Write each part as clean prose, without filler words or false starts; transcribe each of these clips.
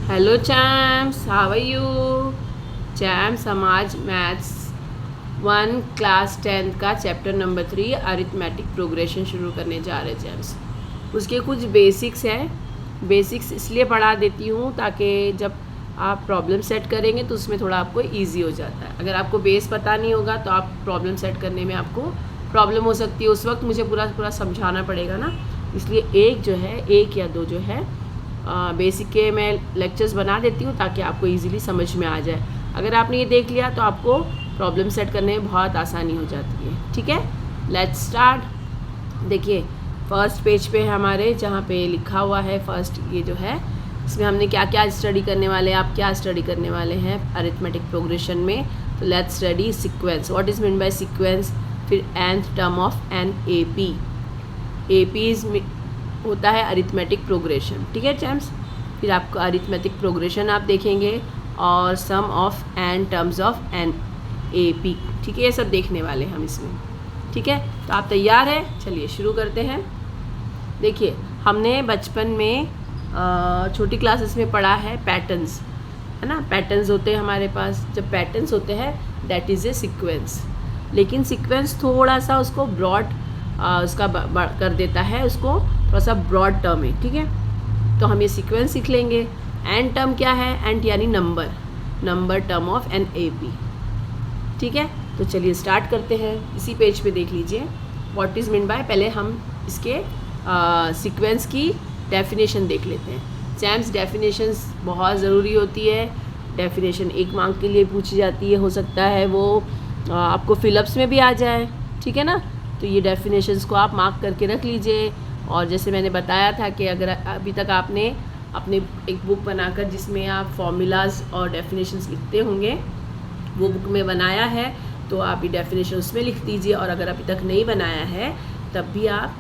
Hello champs, how are you? Champs समाज maths 1 class 10 का chapter number 3 arithmetic progression शुरू करने जा रहे हैं चैम्स। उसके कुछ बेसिक्स हैं। बेसिक्स इसलिए पढ़ा देती हूँ ताकि जब आप प्रॉब्लम सेट करेंगे तो उसमें थोड़ा आपको ईजी हो जाता है। अगर आपको बेस पता नहीं होगा तो आप प्रॉब्लम सेट करने में आपको प्रॉब्लम हो सकती है। उस वक्त मुझे पूरा समझाना पड़ेगा ना, इसलिए एक या दो जो है बेसिक के मैं लेक्चर्स बना देती हूँ ताकि आपको इजीली समझ में आ जाए। अगर आपने ये देख लिया तो आपको प्रॉब्लम सेट करने में बहुत आसानी हो जाती है। ठीक है, लेट्स स्टार्ट। देखिए फर्स्ट पेज पे हमारे जहाँ पे लिखा हुआ है फर्स्ट, ये जो है इसमें हमने क्या क्या स्टडी करने वाले हैं, आप क्या स्टडी करने वाले हैं अरिथमेटिक प्रोग्रेशन में। तो let's study sequence. What is mean by sequence? फिर nth term of an A P is होता है अरिथमेटिक प्रोग्रेशन। ठीक है चैम्स, फिर आपको अरिथमेटिक प्रोग्रेशन आप देखेंगे और sum of n terms of an A P. ठीक है, ये सब देखने वाले हम इसमें। ठीक है, तो आप तैयार हैं? चलिए शुरू करते हैं। देखिए हमने बचपन में छोटी क्लासेस में पढ़ा है पैटर्न्स, है ना। पैटर्न्स होते हैं हमारे पास। जब पैटर्न्स होते हैं दैट इज़ ए सीक्वेंस। लेकिन सीक्वेंस थोड़ा सा उसको ब्रॉड उसका कर देता है, उसको थोड़ा सा ब्रॉड टर्म है। ठीक है, तो हम ये सीक्वेंस सीख लेंगे। एन टर्म क्या है? एंड यानी number term of an A P. ठीक है, तो चलिए स्टार्ट करते हैं। इसी पेज पे देख लीजिए व्हाट इज़ मीन बाय। पहले हम इसके सीक्वेंस की डेफिनेशन देख लेते हैं। चैम्स डेफिनेशंस बहुत ज़रूरी होती है। डेफिनेशन 1 मार्क के लिए पूछी जाती है, हो सकता है वो आपको फिलअप्स में भी आ जाए। ठीक है ना, तो ये डेफिनेशंस को आप मार्क करके रख लीजिए। और जैसे मैंने बताया था कि अगर अभी तक आपने अपने एक बुक बनाकर जिसमें आप फॉर्मूलाज और डेफिनेशंस लिखते होंगे, वो बुक में बनाया है तो आप ये डेफिनेशन उसमें लिख दीजिए। और अगर अभी तक नहीं बनाया है तब भी आप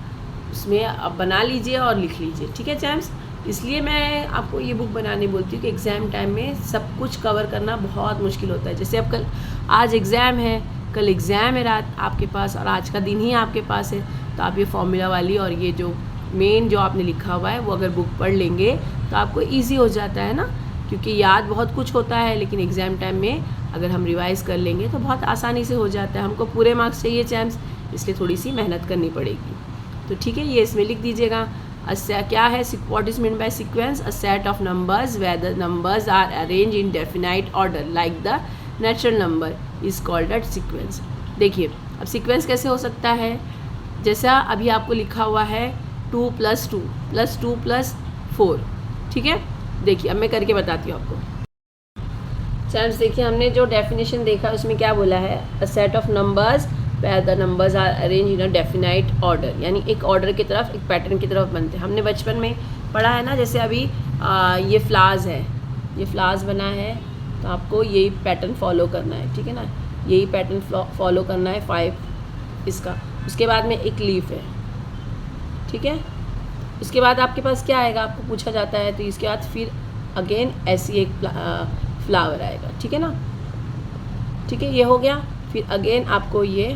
उसमें अब बना लीजिए और लिख लीजिए। ठीक है चैम्स, इसलिए मैं आपको ये बुक बनाने बोलती हूँ कि एग्ज़ाम टाइम में सब कुछ कवर करना बहुत मुश्किल होता है। जैसे अब आज एग्ज़ाम है, कल एग्ज़ाम है रात आपके पास, और आज का दिन ही आपके पास है, तो आप ये फॉर्मूला वाली और ये जो मेन जो आपने लिखा हुआ है वो अगर बुक पढ़ लेंगे तो आपको इजी हो जाता है ना। क्योंकि याद बहुत कुछ होता है, लेकिन एग्ज़ाम टाइम में अगर हम रिवाइज़ कर लेंगे तो बहुत आसानी से हो जाता है। हमको पूरे मार्क्स चाहिए चैम्स, इसलिए थोड़ी सी मेहनत करनी पड़ेगी। तो ठीक है, ये इसमें लिख दीजिएगा। क्या है what is mean by sequence? A set of numbers where the numbers are arrange in definite order like the natural number is called at sequence. देखिए अब सीक्वेंस कैसे हो सकता है? जैसा अभी आपको लिखा हुआ है 2 + 2 + 2 + 4। ठीक है, देखिए अब मैं करके बताती हूँ आपको। चैम्स देखिए हमने जो डेफिनेशन देखा उसमें क्या बोला है? A set of numbers where the numbers are arrange in a definite order, यानी एक ऑर्डर की तरफ, एक पैटर्न की तरफ बनते हैं। हमने बचपन में पढ़ा है ना। जैसे अभी ये फ्लावर्स है, ये फ्लावर्स बना है तो आपको यही पैटर्न फॉलो करना है। ठीक है ना, यही पैटर्न फॉलो करना है 5 इसका। उसके बाद में एक लीफ है। ठीक है, उसके बाद आपके पास क्या आएगा? आपको पूछा जाता है तो इसके बाद फिर अगेन ऐसी एक फ्लावर आएगा। ठीक है ना, ठीक है, ये हो गया। फिर अगेन आपको ये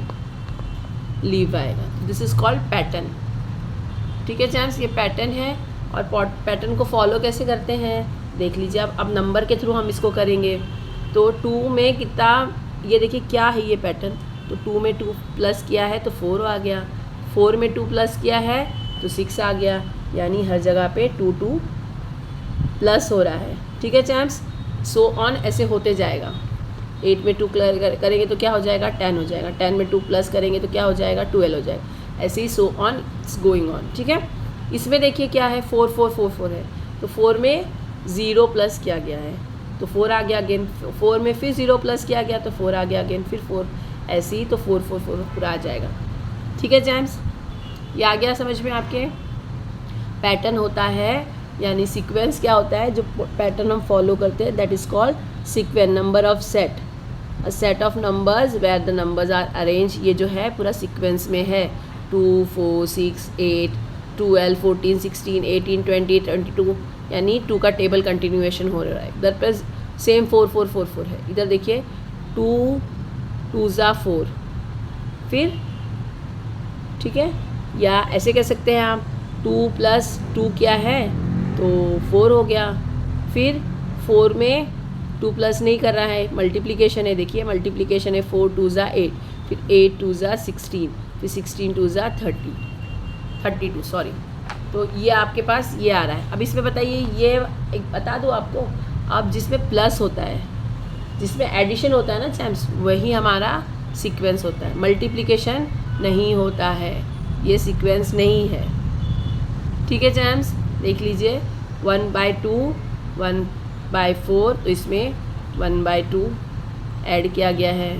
लीव आएगा। This is called pattern. ठीक है चैम्स, ये पैटर्न है। और पैटर्न को फॉलो कैसे करते हैं देख लीजिए। अब नंबर के थ्रू हम इसको करेंगे। तो 2 में कितना, ये देखिए क्या है ये पैटर्न। तो 2 में 2 प्लस किया है तो 4 आ गया। 4 में 2 प्लस किया है तो 6 आ गया। यानी हर जगह पे 2 2 प्लस हो रहा है। ठीक है चैम्स, सो ऑन ऐसे होते जाएगा। 8 में 2 करेंगे तो क्या हो जाएगा? 10 हो जाएगा। 10 में 2 प्लस करेंगे तो क्या हो जाएगा? 12 हो जाएगा। ऐसे ही so on it's going on. ठीक है, इसमें देखिए क्या है? 4 4 4 4 है। तो 4 में 0 प्लस किया गया है तो 4 आ गया अगेन। 4 में फिर 0 प्लस किया गया तो 4 आ गया अगेन, फिर 4। ऐसे ही तो 4 4 4 पूरा आ जाएगा। ठीक है जैम्स, ये आ गया समझ में आपके? पैटर्न होता है, यानी सीक्वेंस क्या होता है? जो पैटर्न हम फॉलो करते हैं that is called sequence. Number of set, a set of numbers where the numbers are arrange, ये जो है पूरा सीक्वेंस में है। 2 4 6 8 12 14 16 18 20 22, यानी 2 का टेबल कंटिन्यूएशन हो रहा है। इधर पर सेम 4 4 4 4 है। इधर देखिए 2 2 ज़ा 4 फिर। ठीक है, या ऐसे कह सकते हैं आप 2 + 2 क्या है तो 4 हो गया। फिर 4 में 2 प्लस नहीं कर रहा है, मल्टीप्लिकेशन है, देखिए मल्टीप्लिकेशन है, 4 2 ज़ा 8, फिर 8 2 ज़ा 16, फिर 16 2 ज़ा 32 सॉरी। तो ये आपके पास ये आ रहा है। अब इसमें बताइए, ये एक बता दूँ आपको, अब जिसमें प्लस होता है, जिसमें एडिशन होता है ना चैम्प्स, वही हमारा सीक्वेंस होता है, मल्टीप्लिकेशन नहीं होता है, ये सीक्वेंस नहीं है। ठीक है चैम्प्स, देख लीजिए 1/2 1/4, तो इसमें 1/2 ऐड किया गया है।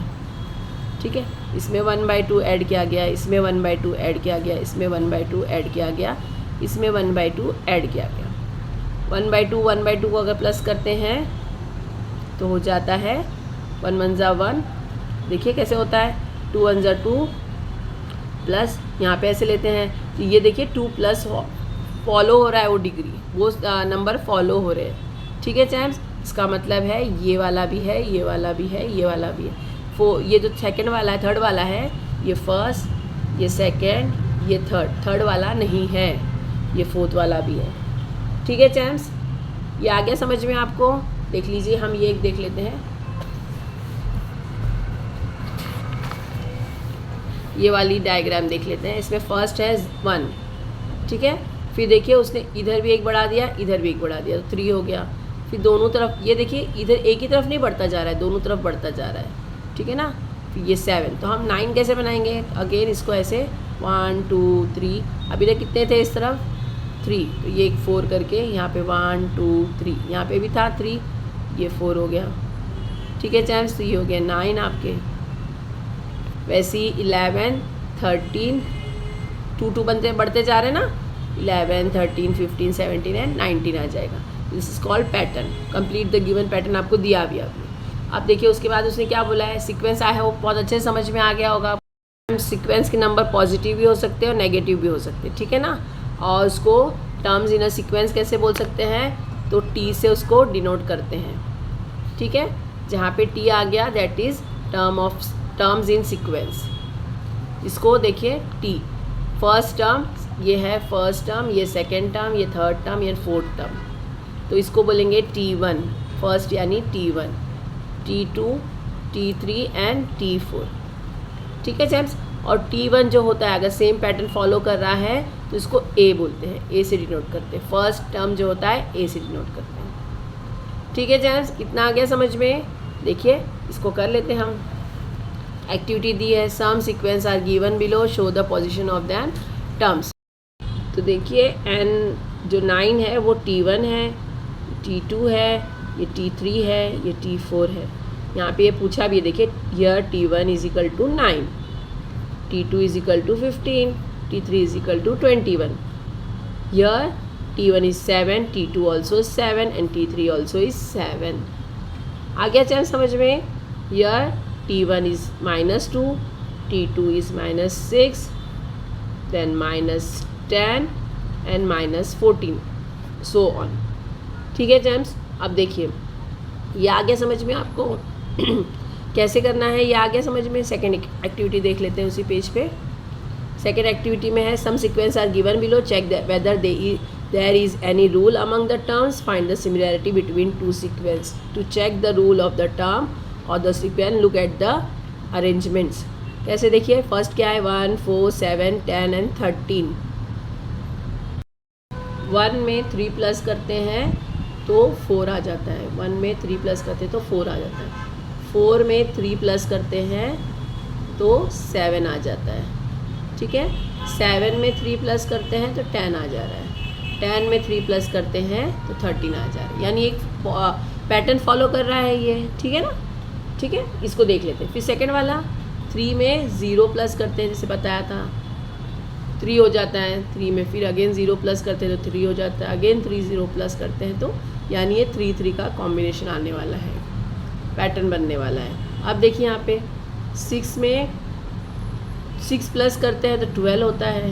ठीक है, इसमें 1/2 ऐड किया गया, इसमें 1/2 ऐड किया गया, इसमें 1/2 ऐड किया गया, इसमें 1/2 ऐड किया गया। 1/2 को अगर प्लस करते हैं तो हो जाता है 1 1 ज़ा 1, देखिए कैसे होता है, 2 1 ज़ा 2, प्लस यहाँ पे ऐसे लेते हैं, तो ये देखिए 2 प्लस फॉलो हो रहा है, वो डिग्री, वो नंबर फॉलो हो रहे हैं। ठीक है चैम्प्स, इसका मतलब है ये वाला भी है, ये वाला भी है, ये वाला भी है। ये जो सेकंड वाला है, थर्ड वाला है, ये फर्स्ट, ये सेकंड, ये थर्ड वाला नहीं है, ये फोर्थ वाला भी है। ठीक है चैम्प्स, ये आ गया समझ में आपको। देख लीजिए, हम ये एक देख लेते हैं, ये वाली डायग्राम देख लेते हैं। इसमें फर्स्ट है 1, ठीक है, फिर देखिए उसने इधर भी एक बढ़ा दिया, इधर भी एक बढ़ा दिया, तो 3 हो गया। फिर दोनों तरफ ये देखिए, इधर एक ही तरफ नहीं बढ़ता जा रहा है, दोनों तरफ बढ़ता जा रहा है। ठीक है ना, फिर ये 7, तो हम 9 कैसे बनाएंगे, अगेन इसको ऐसे 1 2 3, अभी तक कितने थे इस तरफ 3, तो ये एक 4 करके यहाँ पे 1 2 3, यहाँ पे भी था 3, ये 4 हो गया। ठीक है चैम्प्स, तो ये हो गया 9 आपके। वैसे ही 11 13 2 बनते बढ़ते जा रहे हैं ना, 11 13 15 17 एंड 19 आ जाएगा। This is called pattern. Complete the given pattern आपको दिया भी अभी। अब देखिए उसके बाद उसने क्या बोला है, सीक्वेंस आया है, वो बहुत अच्छे समझ में आ गया होगा। सीक्वेंस के नंबर पॉजिटिव भी हो सकते हैं और नेगेटिव भी हो सकते हैं। ठीक है ना, और उसको टर्म्स इन अ सीक्वेंस कैसे बोल सकते हैं, तो टी से उसको डिनोट करते हैं। ठीक है, जहाँ पे टी आ गया that is terms in sequence. इसको देखिए टी, फर्स्ट टर्म ये है, फर्स्ट टर्म, ये सेकेंड टर्म, ये थर्ड टर्म, ये फोर्थ टर्म, तो इसको बोलेंगे T1 फर्स्ट, यानी T1, T2 T3 and T4। ठीक है चैम्प्स, और T1 जो होता है अगर सेम पैटर्न फॉलो कर रहा है तो इसको A बोलते हैं, A से डिनोट करते हैं। फर्स्ट टर्म जो होता है A से डिनोट करते हैं। ठीक है चैम्प्स, कितना आ गया समझ में। देखिए इसको कर लेते हैं हम। एक्टिविटी दी है, some sequence are given below, show the position of then terms. तो देखिए एन जो 9 है वो T1 है, T2 है, ये T3 है, ये T4 है। यहाँ पे ये पूछा भी है, देखिए here T1 is equal to 9, T2 is equal to 15, T3 is equal to 21। Here T1 is 7, T2 also is 7 and T3 also is 7। आ गया चैन समझ में। Here T1 is -2, T2 is -6, then -10 and -14, so on. ठीक है James, अब देखिए ये आ गया समझ में आपको कैसे करना है, ये आ गया समझ में। सेकेंड एक्टिविटी देख लेते हैं उसी पेज पे। सेकेंड एक्टिविटी में है some sequence are given below, check whether there is any rule among the terms, find the similarity between two sequence. To check the rule of the term और the sequence, look at the arrangements. कैसे देखिए, first क्या है 1 4 7 10 and 13। 1 में 3 plus करते हैं तो 4 आ जाता है, 1 में 3 प्लस करते हैं तो 4 आ जाता है। 4 में 3 प्लस करते हैं तो 7 आ जाता है। ठीक है, 7 में 3 प्लस करते हैं तो 10 आ जा रहा है, 10 में 3 प्लस करते हैं तो 13 आ जा रहा है, यानी एक पैटर्न फॉलो कर रहा है ये। ठीक है ना, ठीक है, इसको देख लेते हैं। फिर सेकेंड वाला 3 में 0 प्लस करते हैं, जैसे बताया था 3 हो जाता है। 3 में फिर अगेन 0 प्लस करते हैं तो 3 हो जाता है, अगेन 3 0 प्लस करते हैं तो, यानी ये 3 3 का कॉम्बिनेशन आने वाला है, पैटर्न बनने वाला है। अब देखिए यहाँ पे 6 में 6 प्लस करते हैं तो 12 होता है,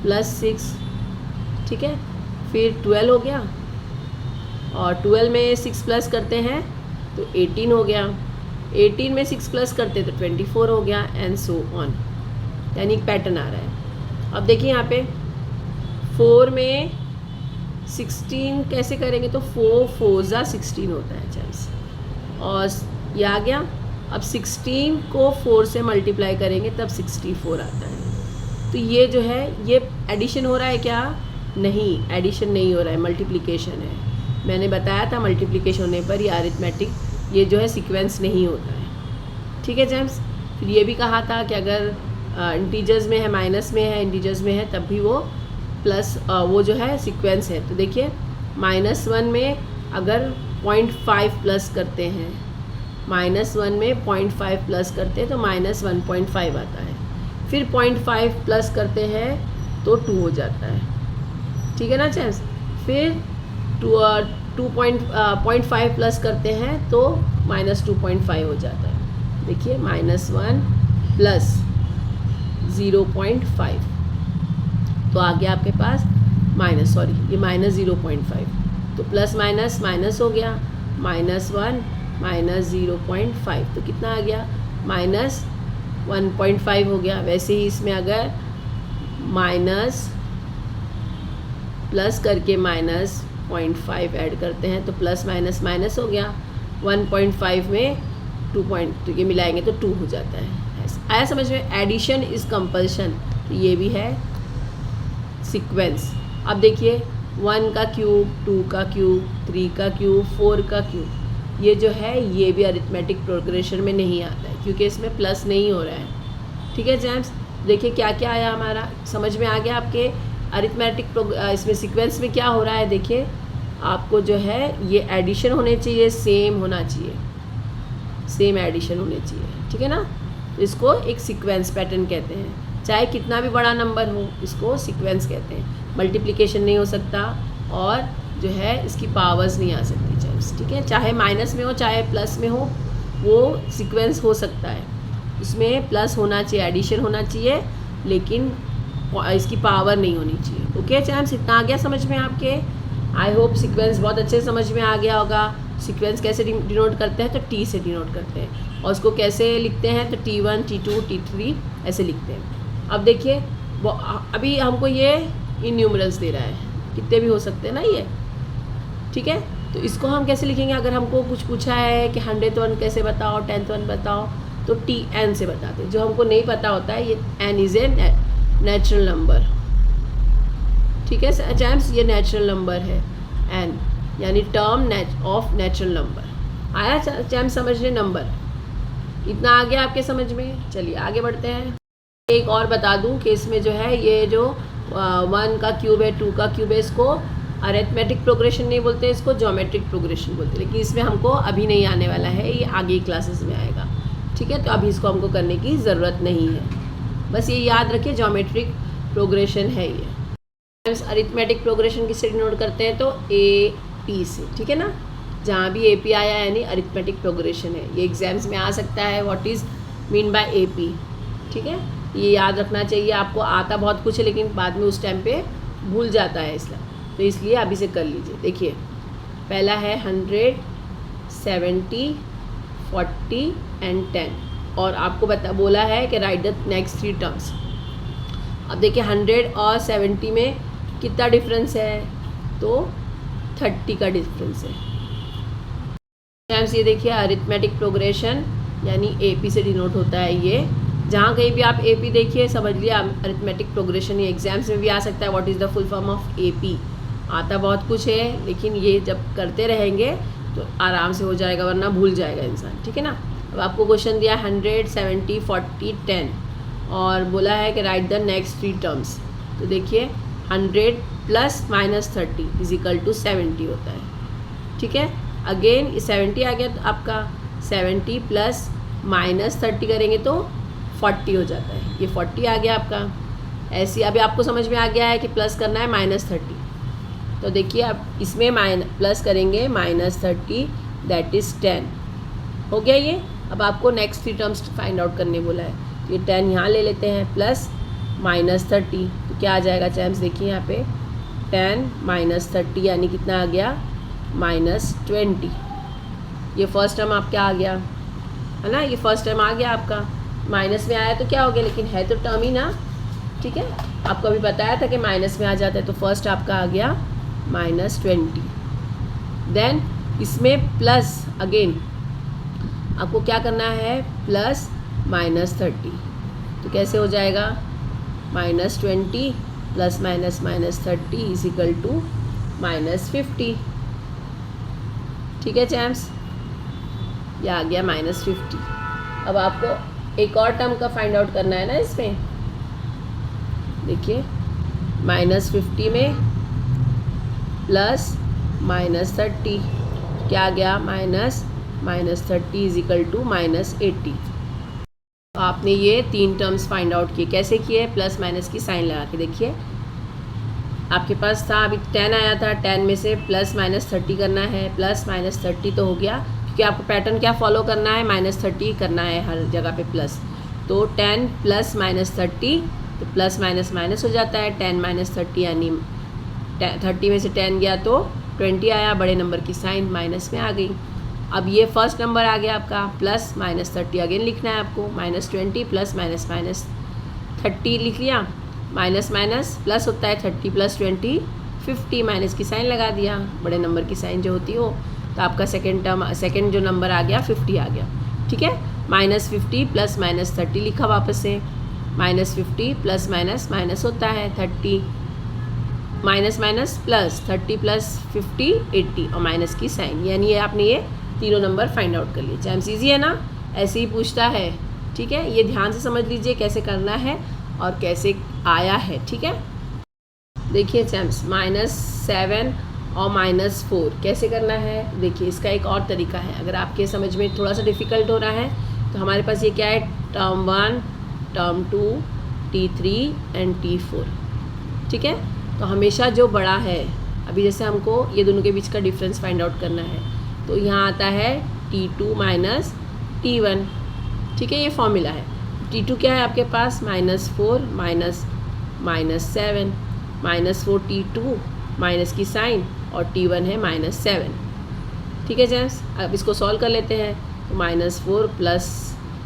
+6। ठीक है, फिर 12 हो गया, और 12 में 6 प्लस करते हैं तो 18 हो गया, 18 में 6 प्लस करते हैं तो 24 हो गया, एंड सो ऑन, यानी एक पैटर्न आ रहा है। अब देखिए यहाँ पे 4 में 16 कैसे करेंगे, तो 4 4 ज़ा 16 होता है चांस, और ये आ गया। अब 16 को 4 से मल्टीप्लाई करेंगे तब 64 आता है। तो ये जो है ये एडिशन हो रहा है क्या, नहीं, एडिशन नहीं हो रहा है, मल्टीप्लिकेशन है। मैंने बताया था मल्टीप्लिकेशन होने पर ये अरिथमेटिक ये जो है सीक्वेंस नहीं होता है, ठीक है जेम्स। फिर ये भी कहा था कि अगर इंटीजर्स में है, माइनस में है, इंटीजर्स में है, तब भी वो प्लस वो जो है सीक्वेंस है। तो देखिए -1 में अगर 0.5 प्लस करते हैं, -1 में 0.5 प्लस करते हैं तो -1.5 आता है। फिर 0.5 प्लस करते हैं तो 2 हो जाता है, ठीक है ना जेम्स। फिर 0.5 प्लस करते हैं तो -2.5 हो जाता है। देखिए -1 प्लस 0.5 तो आ गया आपके पास ये -0.5, तो प्लस माइनस माइनस हो गया, -1 -0.5 तो कितना आ गया, -1.5 हो गया। वैसे ही इसमें अगर माइनस प्लस करके -0.5 ऐड करते हैं तो प्लस माइनस माइनस हो गया, 1.5 में 2 तो ये मिलाएंगे तो 2 हो जाता है। आया समझ में, एडिशन इज़ कंपल्शन, तो ये भी है सीक्वेंस। अब देखिए 1 का क्यूब, 2 का क्यूब, 3 का क्यूब, 4 का क्यूब, ये जो है ये भी अरिथमेटिक प्रोग्रेशन में नहीं आता है क्योंकि इसमें प्लस नहीं हो रहा है, ठीक है जेम्स। देखिए क्या क्या आया हमारा, समझ में आ गया आपके अरिथमेटिक इसमें सीक्वेंस में क्या हो रहा है। देखिए आपको जो है ये एडिशन होने चाहिए, सेम होना चाहिए, सेम एडिशन होने चाहिए, ठीक है ना। इसको एक सीक्वेंस पैटर्न कहते हैं, चाहे कितना भी बड़ा नंबर हो इसको सीक्वेंस कहते हैं। मल्टीप्लिकेशन नहीं हो सकता और जो है इसकी पावर्स नहीं आ सकती जेम्स, ठीक है। चाहे माइनस में हो चाहे प्लस में हो वो सीक्वेंस हो सकता है, उसमें प्लस होना चाहिए, एडिशन होना चाहिए, लेकिन इसकी पावर नहीं होनी चाहिए। ओके जेम्स, इतना आ गया समझ में आपके। आई होप सीक्वेंस बहुत अच्छे समझ में आ गया होगा। सीक्वेंस कैसे डिनोट करते हैं, तो टी से डिनोट करते हैं, और उसको कैसे लिखते हैं तो T1 T2 T3 ऐसे लिखते हैं। अब देखिए अभी हमको ये इन न्यूमरल्स दे रहा है, कितने भी हो सकते हैं ना ये, ठीक है। तो इसको हम कैसे लिखेंगे, अगर हमको कुछ पूछा है कि 100th वन कैसे बताओ, 10th वन बताओ, तो TN से बताते हैं। जो हमको नहीं पता होता है, ये N is a natural number, ठीक है जेम्स, ये नेचुरल नंबर है N, यानी टर्म ऑफ नेचुरल नंबर। आया जेम्स समझने, नंबर इतना आ गया आपके समझ में। चलिए आगे बढ़ते हैं। एक और बता दूं कि इसमें जो है ये जो 1 का क्यूब है, 2 का क्यूब है, इसको अरिथमेटिक प्रोग्रेशन नहीं बोलते, इसको ज्योमेट्रिक प्रोग्रेशन बोलते हैं। लेकिन इसमें हमको अभी नहीं आने वाला है, ये आगे क्लासेस में आएगा, ठीक है। तो अभी इसको हमको करने की ज़रूरत नहीं है, बस ये याद रखिए ज्योमेट्रिक प्रोग्रेशन है ये। अरिथमेटिक प्रोग्रेशन किससे डिनोट करते हैं, तो AP से, ठीक है ना। जहाँ भी AP आया यानी अरिथमेटिक प्रोग्रेशन है। ये एग्जाम्स में आ सकता है, what is mean by AP, ठीक है। ये याद रखना चाहिए आपको। आता बहुत कुछ है लेकिन बाद में उस टाइम पे भूल जाता है, इसलिए अभी से कर लीजिए। देखिए पहला है 100, 70, 40 एंड 10, और आपको बोला है कि राइट द नेक्स्ट 3 टर्म्स। अब देखिए 100 और 70 में कितना डिफरेंस है, तो 30 का डिफरेंस है। ये देखिए अरिथमेटिक प्रोग्रेशन यानी AP से डिनोट होता है ये। जहाँ कहीं भी आप AP देखिए समझ लिया अरिथमेटिक प्रोग्रेशन। ये एग्जाम्स में भी आ सकता है, what is the full form of AP। आता बहुत कुछ है लेकिन ये जब करते रहेंगे तो आराम से हो जाएगा, वरना भूल जाएगा इंसान, ठीक है ना। अब आपको क्वेश्चन दिया 100, 70, 40, 10 और बोला है कि राइट द नेक्स्ट 3 टर्म्स। तो देखिए 100 प्लस -30 इज इक्वल टू 70 होता है, ठीक है। अगेन 70 आ गया तो आपका 70 प्लस -30 करेंगे तो 40 हो जाता है, ये 40 आ गया आपका। ऐसे अभी आपको समझ में आ गया है कि प्लस करना है -30। तो देखिए आप इसमें प्लस करेंगे -30 दैट इज़ 10 हो गया ये। अब आपको नेक्स्ट 3 टर्म्स फाइंड आउट करने बोला है, तो ये 10 यहाँ ले लेते हैं प्लस -30, तो क्या आ जाएगा चैम्स, देखिए यहाँ पे 10 -30 यानी कितना आ गया -20। ये फर्स्ट टर्म आपका आ गया है ना, ये फर्स्ट टर्म आ गया आपका। माइनस में आया तो क्या हो गया, लेकिन है तो टर्म ही ना, ठीक है। आपको अभी बताया था कि माइनस में आ जाता है, तो फर्स्ट आपका आ गया -20। देन इसमें प्लस अगेन आपको क्या करना है, प्लस -30। तो कैसे हो जाएगा, -20 प्लस -30 इज इक्वल टू -50। ठीक है चैम्प्स, ये आ गया -50। अब आपको एक और टर्म का फाइंड आउट करना है ना इसमें। देखिए -50 में प्लस -30 क्या आ गया, -30 इज इक्वल टू -80। तो आपने ये 3 टर्म्स फाइंड आउट किए। कैसे किए, प्लस माइनस की साइन लगा के। देखिए आपके पास था अभी 10 आया था, 10 में से प्लस -30 करना है, प्लस -30 तो हो गया क्योंकि आपको पैटर्न क्या फॉलो करना है, -30 करना है हर जगह पे प्लस। तो 10 प्लस -30 तो प्लस माइनस माइनस हो जाता है, 10 - 30 यानी 30 में से 10 गया तो 20 आया, बड़े नंबर की साइन माइनस में आ गई। अब ये फर्स्ट नंबर आ गया आपका, प्लस -30 अगेन लिखना है आपको, -20 प्लस -30 लिख लिया, माइनस माइनस प्लस होता है, 30 + 20 50, माइनस की साइन लगा दिया, बड़े नंबर की साइन जो होती हो। तो आपका सेकेंड जो नंबर आ गया 50 आ गया। ठीक है, -50 प्लस -30 लिखा वापस से, -50 प्लस माइनस होता है 30, माइनस माइनस प्लस 30 + 50 80 और माइनस की साइन, यानी ये आपने ये तीनों नंबर फाइंड आउट कर लिए। चैम्स ईजी है ना, ऐसे ही पूछता है। ठीक है, ये ध्यान से समझ लीजिए कैसे करना है और कैसे आया है। ठीक है, देखिए चैम्स -7 और -4 कैसे करना है। देखिए इसका एक और तरीका है, अगर आपके समझ में थोड़ा सा डिफ़िकल्ट हो रहा है तो हमारे पास ये क्या है, term 1, term 2, T3 and T4। ठीक है, तो हमेशा जो बड़ा है, अभी जैसे हमको ये दोनों के बीच का डिफरेंस फाइंड आउट करना है, तो यहाँ आता है T2 - T1। ठीक है, ये फॉर्मूला है। T2 क्या है आपके पास, -4 -7, -4 T2 माइनस की साइन और T1 है -7। ठीक है जेम्स, अब इसको सॉल्व कर लेते हैं। तो -4 प्लस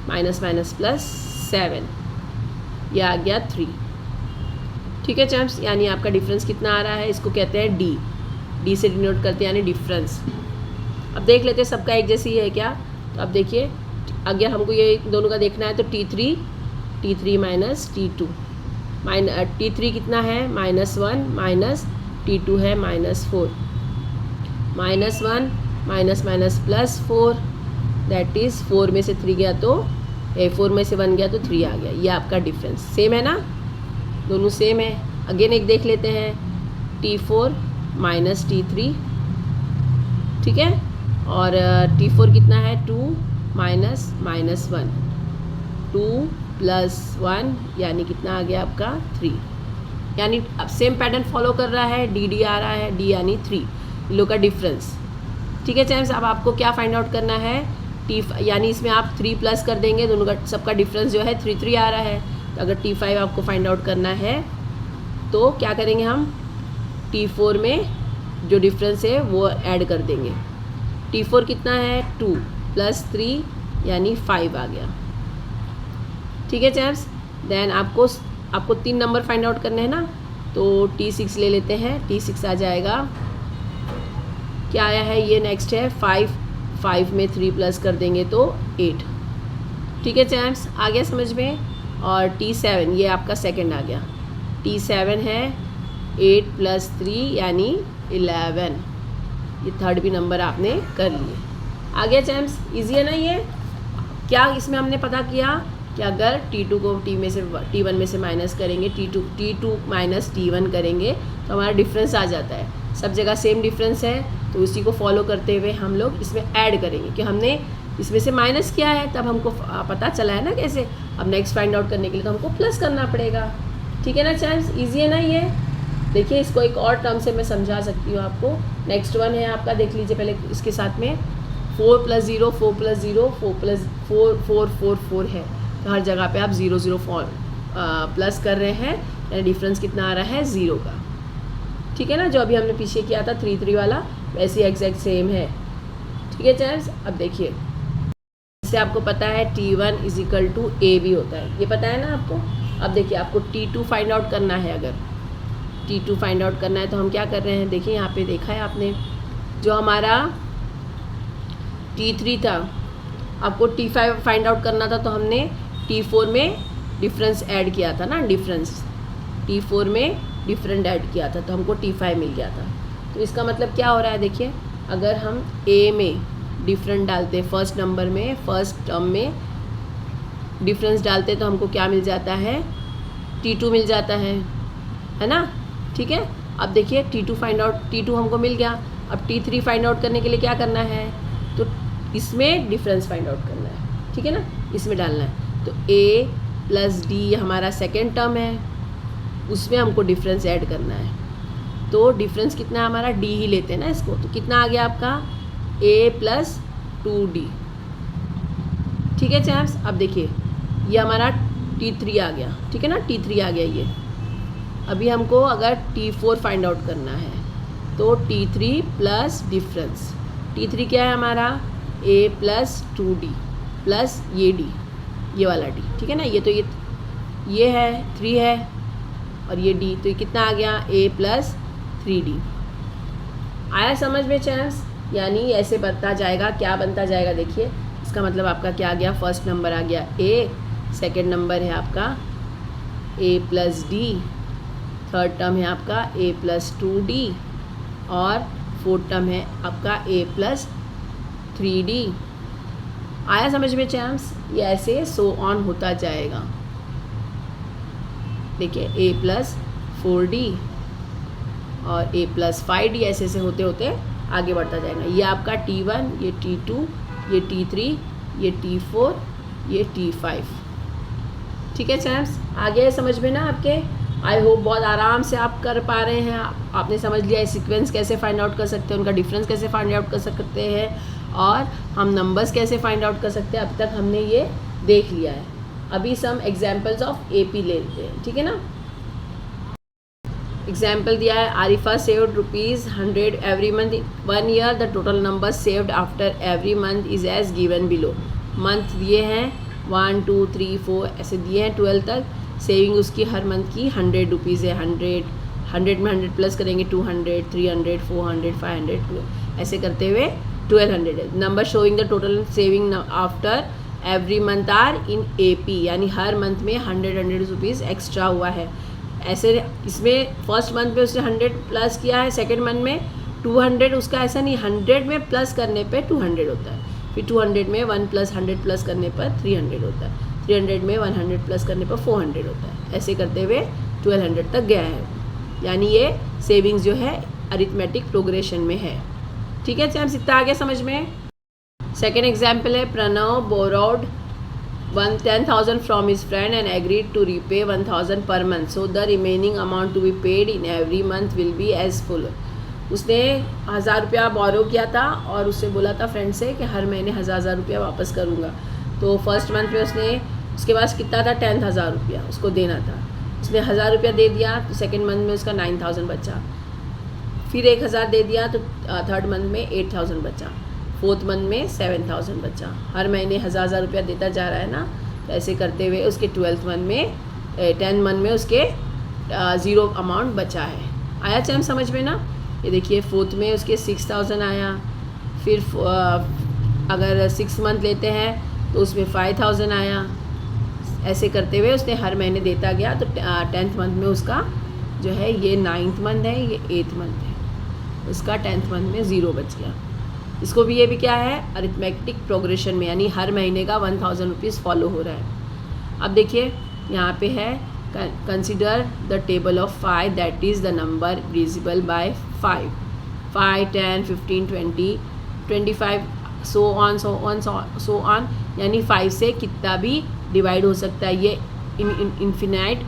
+7, यह आ गया 3। ठीक है चैम्प्स, यानी आपका डिफरेंस कितना आ रहा है, इसको कहते हैं डी से डिनोट करते हैं, यानी डिफरेंस। अब देख लेते हैं सबका एक जैसी है क्या। तो अब देखिए अगर हमको ये दोनों का देखना है तो T3 -T2 T3 कितना है, -1 माइनस T2 है -4, -1 माइनस +4 दैट इज़ 4 में से 3 गया तो 4 में से 1 गया तो 3 आ गया। ये आपका डिफरेंस सेम है ना, दोनों सेम है। अगेन एक देख लेते हैं, T4 - T3। ठीक है, और T4 कितना है, 2 -1, 2 + 1 यानी कितना आ गया आपका 3, यानी अब सेम पैटर्न फॉलो कर रहा है, डी आ रहा है, डी यानी 3, इन लोग का डिफरेंस। ठीक है चैम्स, अब आपको क्या फाइंड आउट करना है, यानी इसमें आप 3 प्लस कर देंगे, दोनों का सबका डिफरेंस जो है 3 आ रहा है। तो अगर T5 आपको फाइंड आउट करना है तो क्या करेंगे हम, T4 में जो डिफरेंस है वो ऐड कर देंगे। T4 कितना है, 2 + 3 यानी 5 आ गया। ठीक है चैम्स, देन आपको 3 नंबर फाइंड आउट करने हैं ना, तो T6 ले लेते हैं। T6 आ जाएगा, क्या आया है, ये नेक्स्ट है 5 में 3 प्लस कर देंगे तो 8। ठीक है चैम्प्स, आ गया समझ में। और T7 ये आपका सेकंड आ गया, T7 है 8 + 3 यानी 11, ये थर्ड भी नंबर आपने कर लिए। आ गया चैम्प्स, ईजी है ना ये। क्या इसमें हमने पता किया कि अगर T2 को T1 में से माइनस करेंगे, T2 - T1 करेंगे तो हमारा डिफरेंस आ जाता है। सब जगह सेम डिफरेंस है, तो उसी को फॉलो करते हुए हम लोग इसमें ऐड करेंगे कि हमने इसमें से माइनस किया है, तब हमको पता चला है ना कैसे। अब नेक्स्ट फाइंड आउट करने के लिए तो हमको प्लस करना पड़ेगा। ठीक है ना चैम्प्स, ईजी है ना ये। देखिए इसको एक और टर्म से मैं समझा सकती हूँ आपको। नेक्स्ट वन है आपका, देख लीजिए पहले इसके साथ में 4 + 0 4 + 0 4 + 4 4 4 4 है, तो हर जगह पे आप 0 0 प्लस कर रहे हैं, यानी डिफरेंस कितना आ रहा है, 0 का। ठीक है ना, जो अभी हमने पीछे किया था 3 3 वाला, वैसे ही एग्जैक्ट सेम है। ठीक है चैम्प्स, अब देखिए इससे आपको पता है T1 = A भी होता है, ये पता है ना आपको। अब देखिए आपको T2 फाइंड आउट करना है। अगर T2 फाइंड आउट करना है। तो हम क्या कर रहे हैं, देखिए यहाँ पे देखा है आपने, जो हमारा T3 था, आपको T5 फाइंड आउट करना था, तो हमने T4 में डिफरेंस ऐड किया था ना, T4 में डिफरेंट ऐड किया था, तो हमको T5 मिल गया था। तो इसका मतलब क्या हो रहा है, देखिए अगर हम A में डिफरेंट डालते हैं, फर्स्ट नंबर में, फर्स्ट टर्म में डिफरेंस डालते हैं, तो हमको क्या मिल जाता है, T2 मिल जाता है ना, ठीक है। अब देखिए T2 फाइंड आउट, T2 हमको मिल गया। अब T3 फाइंड आउट करने के लिए क्या करना है, तो इसमें डिफरेंस फाइंड आउट करना है, ठीक है ना, इसमें डालना है। तो A प्लस D हमारा सेकेंड टर्म है, उसमें हमको डिफरेंस ऐड करना है। तो डिफरेंस कितना है हमारा, D ही लेते हैं ना इसको, तो कितना आ गया आपका A प्लस 2D, ठीक है चैम्प्स। अब देखिए ये हमारा T3 आ गया, ठीक है ना, T3 आ गया ये। अभी हमको अगर T4 फाइंड आउट करना है, तो T3 प्लस डिफरेंस, T3 क्या है हमारा, A प्लस 2D प्लस ये D, ये वाला D, ठीक है ना, ये तो ये है 3 है, और ये D, तो ये कितना आ गया, A प्लस 3D। आया समझ में चैम्प्स, यानी ऐसे बनता जाएगा, क्या बनता जाएगा, देखिए इसका मतलब आपका क्या आ गया, फर्स्ट नंबर आ गया A, सेकेंड नंबर है आपका A plus D, third term है आपका A प्लस 2D, और फोर्थ टर्म है आपका A प्लस 3D। आया समझ में चैम्प्स, ये ऐसे सो ऑन होता जाएगा। देखिए A प्लस 4D और A प्लस 5D, ऐसे ऐसे होते होते आगे बढ़ता जाएगा। ये आपका T1, ये T2, ये T3, ये T4, ये T5, ठीक है चैम्प्स। आगे समझ में ना आपके, आई होप बहुत आराम से आप कर पा रहे हैं। आपने समझ लिया सीक्वेंस कैसे फाइंड आउट कर सकते हैं, उनका डिफरेंस कैसे फाइंड आउट कर सकते हैं, और हम नंबर्स कैसे फाइंड आउट कर सकते हैं। अब तक हमने ये देख लिया है। अभी सम एग्जाम्पल्स ऑफ AP ले लेते हैं, ठीक है ना। एग्जाम्पल दिया है, Arifa saved ₹100 every month 1 year, the total number saved after every month is as given below. Month दिए हैं 1 2 3 4 ऐसे दिए हैं 12 तक। सेविंग उसकी हर मंथ की ₹100 है। 100 में 100 प्लस करेंगे 200, 300, 400, 500, 12 ऐसे करते हुए 1200 है। Number showing the total saving after every month are in AP, यानी हर मंथ में 100 रुपीज़ एक्स्ट्रा हुआ है। ऐसे इसमें फर्स्ट मंथ में उसने 100 प्लस किया है, सेकेंड मंथ में 200, उसका ऐसा नहीं, 100 में प्लस करने पे 200 होता है, फिर 200 में 1 प्लस 100 प्लस करने पर 300 होता है, 300 में 100 प्लस करने पर 400 होता है। ऐसे करते हुए 1200 तक गया है, यानी ये सेविंग्स जो है अरिथमेटिक प्रोग्रेशन में है, ठीक है चैम्प्स। इतना आ गया समझ में। सेकेंड एग्जाम्पल है, Pranav borrowed 10,000 from his friend and agreed to repay 1,000 per month, so the remaining amount to be paid in every month will be as follows। उसने 1,000 रुपया बोरो किया था और उससे बोला था फ्रेंड से कि हर महीने 1,000 रुपया वापस करूँगा। तो फर्स्ट मंथ में उसने, उसके पास कितना था 10,000 रुपया उसको देना था, उसने 1,000 रुपया दे दिया, तो सेकेंड मंथ में उसका 9,000 बचा, फिर 1,000 दे दिया तो थर्ड मंथ में 8,000 बचा, फोर्थ मंथ में 7,000 बचा। हर महीने 1,000 रुपया देता जा रहा है ना, तो ऐसे करते हुए उसके 12th मंथ में 10th मंथ में उसके 0 अमाउंट बचा है। आया चैम समझ में ना। ये देखिए फोर्थ में उसके 6,000 आया, फिर अगर 6 मंथ लेते हैं तो उसमें 5,000 आया। ऐसे करते हुए उसने हर महीने देता गया, तो 10th मंथ में उसका जो है, ये 9th मंथ है, ये 8th मंथ है, उसका 10th मंथ में 0 बच गया। इसको भी, ये भी क्या है, अरिथमेटिक प्रोग्रेशन में, यानी हर महीने का 1,000 रुपीज़ फॉलो हो रहा है। अब देखिए यहाँ पे है, consider the table of 5 that is the number divisible by 5, 5, 10, 15, 20, 25 so on, यानी 5 से कितना भी डिवाइड हो सकता है। ये इन्फिनाइट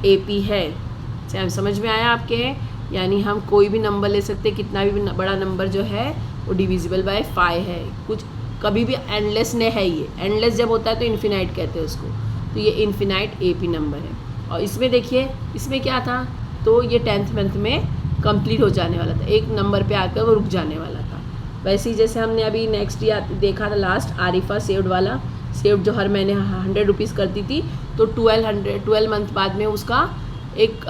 AP है। समझ में आया आपके, यानी हम कोई भी नंबर ले सकते, कितना भी बड़ा नंबर जो है वो डिविजिबल बाय 5 है। कुछ कभी भी एंडलेस ने है, ये एंडलेस जब होता है तो इन्फिनाइट कहते हैं उसको, तो ये इन्फिनाइट AP नंबर है। और इसमें देखिए, इसमें क्या था, तो ये 10th मंथ में कंप्लीट हो जाने वाला था, एक नंबर पे आकर वो रुक जाने वाला था। वैसे ही जैसे हमने अभी नेक्स्ट देखा था लास्ट, आरिफा सेव्ड वाला, सेव्ड जो हर महीने 100 रुपीज़ करती थी, तो 12 मंथ बाद में उसका एक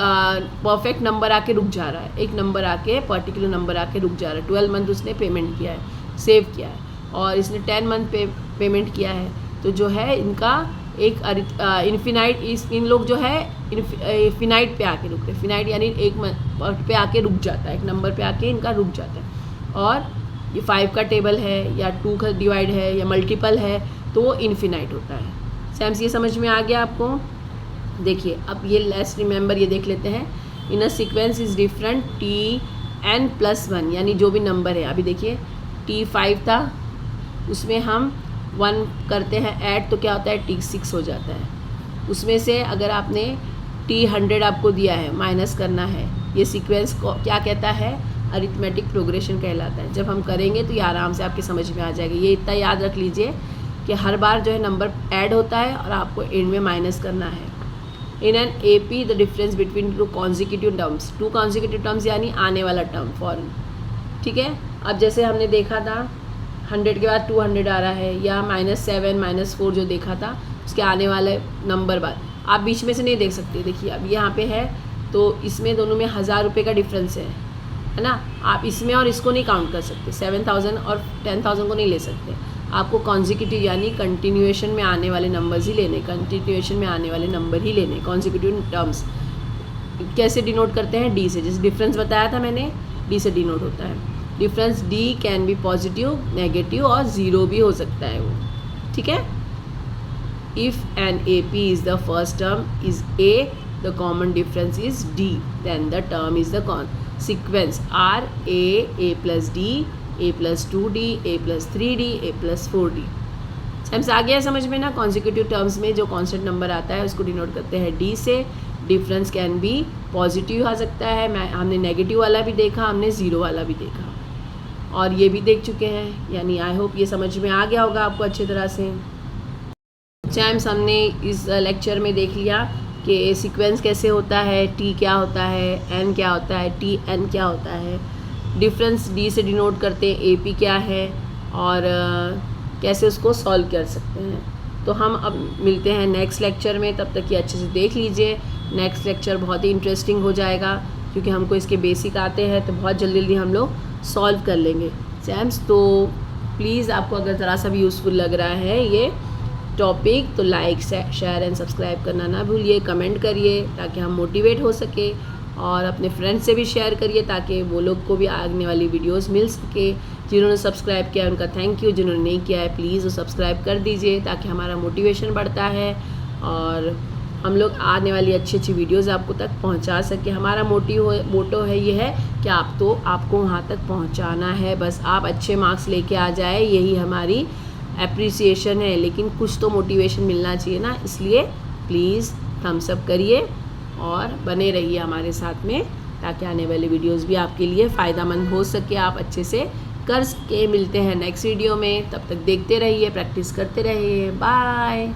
परफेक्ट नंबर आके रुक जा रहा है, एक नंबर आके पर्टिकुलर नंबर आके रुक जा रहा है। 12 मंथ उसने पेमेंट किया है, सेव किया है, और इसने 10 मंथ पेमेंट किया है, तो जो है इनका एक इन्फिनाइट इन लोग जो है फिनाइट पे आके रुक रहे हैं। फिनाइट यानी एक पे आके रुक जाता है, एक नंबर पे आके इनका रुक जाता है। और ये 5 का टेबल है या 2 का डिवाइड है या मल्टीपल है तो वो इन्फिनाइट होता है। सैम्स ये समझ में आ गया आपको? देखिए अब ये लेट्स रिमेंबर ये देख लेते हैं। In a sequence is different Tn+1, यानी जो भी नंबर है, अभी देखिए T5 था, उसमें हम 1 करते हैं ऐड तो क्या होता है T6 हो जाता है। उसमें से अगर आपने T100 आपको दिया है, माइनस करना है, ये सीक्वेंस को क्या कहता है? अरिथमेटिक प्रोग्रेशन कहलाता है। जब हम करेंगे तो ये आराम से आपके समझ में आ जाएगा। ये इतना याद रख लीजिए कि हर बार जो है नंबर ऐड होता है और आपको एंड में माइनस करना है। In an AP the difference between 2 consecutive terms, 2 consecutive terms यानी आने वाला टर्म फॉरन, ठीक है। अब जैसे हमने देखा था 100 के बाद 200 आ रहा है, या -7 -4 जो देखा था उसके आने वाले नंबर बाद आप बीच में से नहीं देख सकते। देखिए अब यहाँ पे है तो इसमें दोनों में 1000 रुपये का डिफरेंस है ना। आप इसमें और इसको नहीं काउंट कर सकते, 7000 और 10000 को नहीं ले सकते। आपको कॉन्जिक्यूटिव यानी कंटिन्यूएशन में आने वाले नंबर्स ही लेने, कंटिन्यूएशन में आने वाले नंबर ही लेने। कॉन्जिक्यूटिव टर्म्स कैसे डिनोट करते हैं? डी से। जैसे डिफरेंस बताया था मैंने, डी से डिनोट होता है। Difference D can be positive, negative और ज़ीरो भी हो सकता है वो, ठीक है। If an AP is the first term is A, the common difference is D, then the term is the sequence R A+D, A+2D, A+3D, A+4D। सैम्स आ गया समझ में ना? कॉन्जिक्यूटिव टर्म्स में जो कॉन्स्टेंट नंबर आता है उसको डिनोट करते हैं D से। डिफरेंस कैन बी पॉजिटिव आ सकता है, हमने नेगेटिव वाला भी देखा, हमने ज़ीरो वाला भी देखा और ये भी देख चुके हैं। यानी आई होप ये समझ में आ गया होगा आपको अच्छी तरह से। चैम्स हमने इस लेक्चर में देख लिया कि सीक्वेंस कैसे होता है, T क्या होता है, N क्या होता है, Tn क्या होता है, डिफरेंस D से डिनोट करते हैं, AP क्या है और कैसे उसको सॉल्व कर सकते हैं। तो हम अब मिलते हैं नेक्स्ट लेक्चर में, तब तक ये अच्छे से देख लीजिए। नेक्स्ट लेक्चर बहुत ही इंटरेस्टिंग हो जाएगा क्योंकि हमको इसके बेसिक आते हैं, तो बहुत जल्दी जल्दी हम लोग सॉल्व कर लेंगे सैम्स। तो प्लीज़ आपको अगर ज़रा सा भी यूज़फुल लग रहा है ये टॉपिक तो लाइक शेयर एंड सब्सक्राइब करना ना भूलिए, कमेंट करिए ताकि हम मोटिवेट हो सके, और अपने फ्रेंड्स से भी शेयर करिए ताकि वो लोग को भी आने वाली वीडियोस मिल सके। जिन्होंने सब्सक्राइब किया है उनका थैंक यू, जिन्होंने नहीं किया है प्लीज़ वो सब्सक्राइब कर दीजिए ताकि हमारा मोटिवेशन बढ़ता है और हम लोग आने वाली अच्छी अच्छी वीडियोस आपको तक पहुंचा सके। हमारा मोटो है ये है कि आपको वहाँ तक पहुँचाना है, बस आप अच्छे मार्क्स लेके आ जाए, यही हमारी एप्रिसिएशन है। लेकिन कुछ तो मोटिवेशन मिलना चाहिए ना, इसलिए प्लीज़ थम्स अप करिए और बने रहिए हमारे साथ में ताकि आने वाली वीडियोस भी आपके लिए फ़ायदेमंद हो सके, आप अच्छे से कर सके। मिलते हैं नेक्स्ट वीडियो में, तब तक देखते रहिए, प्रैक्टिस करते रहिए। बाय।